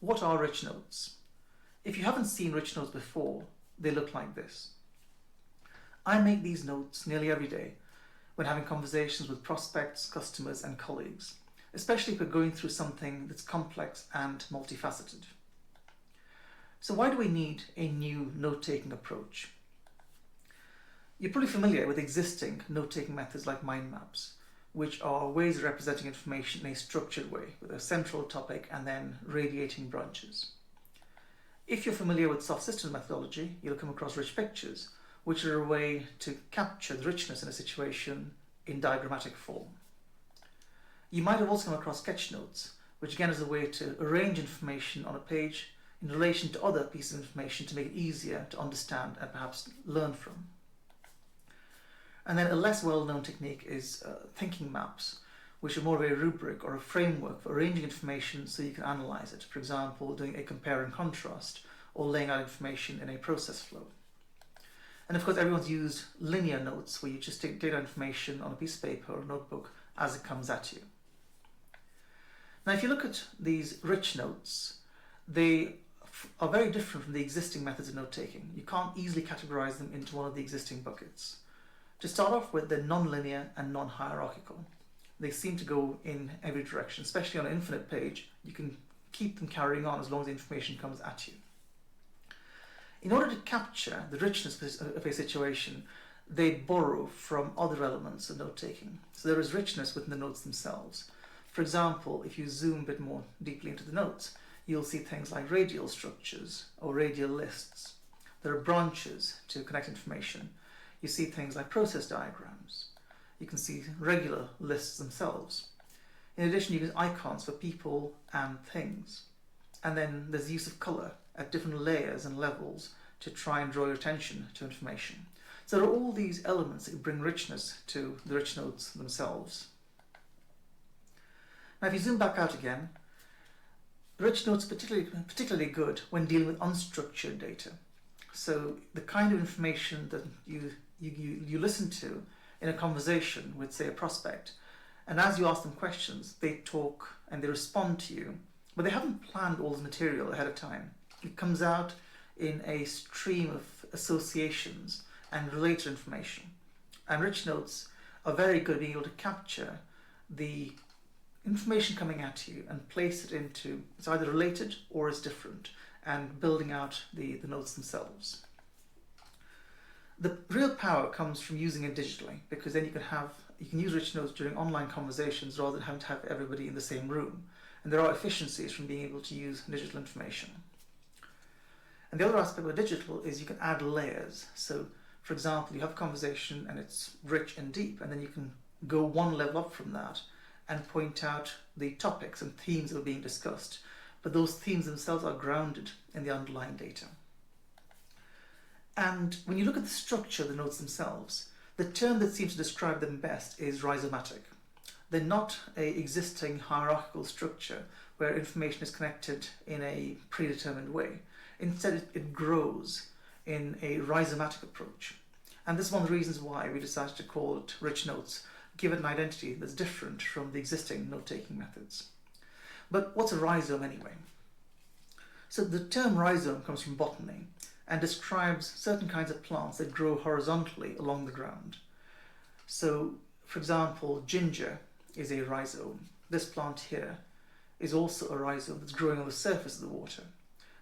what are rich notes? If you haven't seen rich notes before, they look like this. I make these notes nearly every day when having conversations with prospects, customers, and colleagues, especially if we're going through something that's complex and multifaceted. So why do we need a new note-taking approach? You're probably familiar with existing note-taking methods like mind maps, which are ways of representing information in a structured way, with a central topic and then radiating branches. If you're familiar with soft systems methodology, you'll come across rich pictures, which are a way to capture the richness in a situation in diagrammatic form. You might have also come across sketch notes, which again is a way to arrange information on a page in relation to other pieces of information to make it easier to understand and perhaps learn from. And then a less well-known technique is thinking maps, which are more of a rubric or a framework for arranging information so you can analyze it. For example, doing a compare and contrast or laying out information in a process flow. And of course, everyone's used linear notes, where you just take data information on a piece of paper or notebook as it comes at you. Now, if you look at these rich notes, they are very different from the existing methods of note-taking. You can't easily categorize them into one of the existing buckets. To start off with, they're non-linear and non-hierarchical. They seem to go in every direction, especially on an infinite page. You can keep them carrying on as long as the information comes at you. In order to capture the richness of a situation, they borrow from other elements of note-taking. So there is richness within the notes themselves. For example, if you zoom a bit more deeply into the notes, you'll see things like radial structures or radial lists. There are branches to connect information. You see things like process diagrams. You can see regular lists themselves. In addition, you use icons for people and things. And then there's the use of colour at different layers and levels to try and draw your attention to information. So there are all these elements that bring richness to the rich notes themselves. Now if you zoom back out again, rich notes are particularly good when dealing with unstructured data. So the kind of information that you listen to in a conversation with, say, a prospect, and as you ask them questions, they talk and they respond to you, but they haven't planned all the material ahead of time. It comes out in a stream of associations and related information. And rich notes are very good at being able to capture the information coming at you and place it into, it's either related or it's different, and building out the notes themselves. The real power comes from using it digitally, because then you can use rich notes during online conversations rather than having to have everybody in the same room. And there are efficiencies from being able to use digital information. And the other aspect of digital is you can add layers. So, for example, you have a conversation and it's rich and deep, and then you can go one level up from that and point out the topics and themes that are being discussed. But those themes themselves are grounded in the underlying data. And when you look at the structure of the notes themselves, the term that seems to describe them best is rhizomatic. They're not an existing hierarchical structure where information is connected in a predetermined way. Instead, it grows in a rhizomatic approach. And this is one of the reasons why we decided to call it rich notes, give it an identity that's different from the existing note-taking methods. But what's a rhizome anyway? So the term rhizome comes from botany and describes certain kinds of plants that grow horizontally along the ground. So, for example, ginger is a rhizome. This plant here is also a rhizome that's growing on the surface of the water.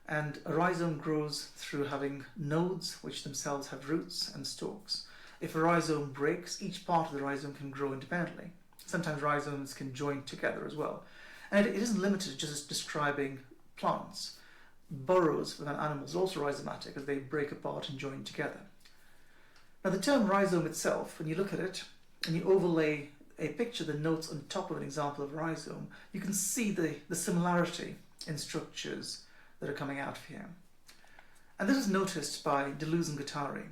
And a rhizome grows through having nodes, which themselves have roots and stalks. If a rhizome breaks, each part of the rhizome can grow independently. Sometimes rhizomes can join together as well. And it isn't limited to just describing plants. Burrows within animals are also rhizomatic as they break apart and join together. Now the term rhizome itself, when you look at it and you overlay a picture that notes on top of an example of rhizome, you can see the similarity in structures that are coming out of here. And this is noticed by Deleuze and Guattari,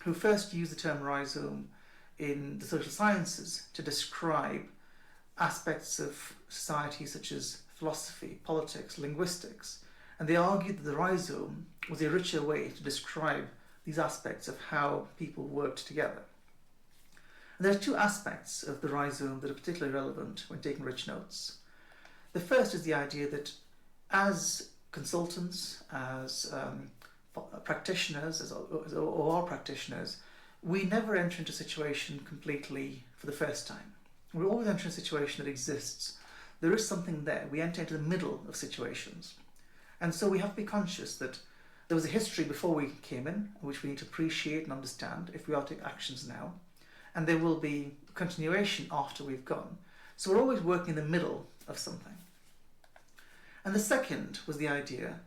who first used the term rhizome in the social sciences to describe aspects of society such as philosophy, politics, linguistics. And they argued that the rhizome was a richer way to describe these aspects of how people worked together. And there are two aspects of the rhizome that are particularly relevant when taking rich notes. The first is the idea that as consultants, as practitioners, as OR practitioners, we never enter into a situation completely for the first time. We always enter a situation that exists. There is something there. We enter into the middle of situations. And so we have to be conscious that there was a history before we came in, which we need to appreciate and understand if we are to take actions now. And there will be continuation after we've gone. So we're always working in the middle of something. And the second was the idea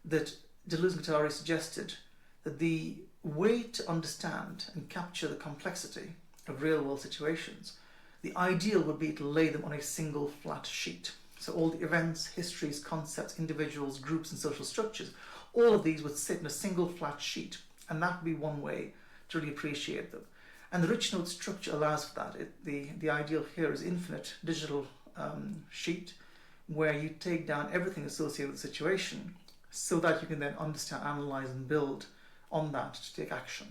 that Deleuze and Guattari suggested that the way to understand and capture the complexity of real-world situations, the ideal would be to lay them on a single flat sheet. So all the events, histories, concepts, individuals, groups and social structures, all of these would sit in a single flat sheet, and that would be one way to really appreciate them. And the rich note structure allows for that. The ideal here is infinite digital sheet where you take down everything associated with the situation so that you can then understand, analyze and build on that to take action.